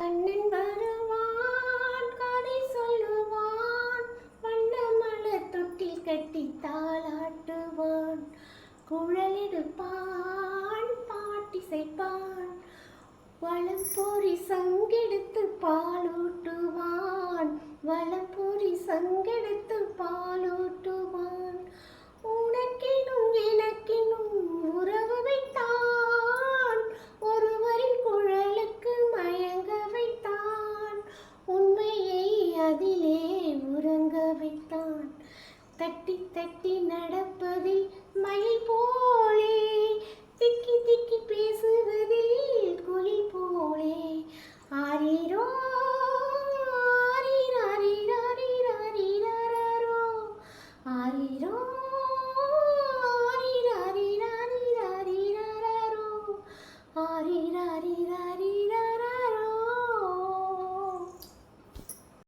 கண்ணன் வருவான், கதை சொல்லுவான், வண்ண மலர் தொட்டில் கட்டி தாளாட்டுவான், குழலெடுப்பான், பாட்டிசைப்பான், வளம்பொறி சங்கெடுத்து பாலூட்டுவான், வளம்பொரி சங்கெடுத்து பாலூட்டுவான். உனக்கெனும் எனக்கெனும் உறவு வைத்தான், ஒருவரின் குழலுக்கு மயங்க வைத்தான், உண்மையை அதிலே உறங்க வைத்தான். தட்டி தட்டி நடப்ப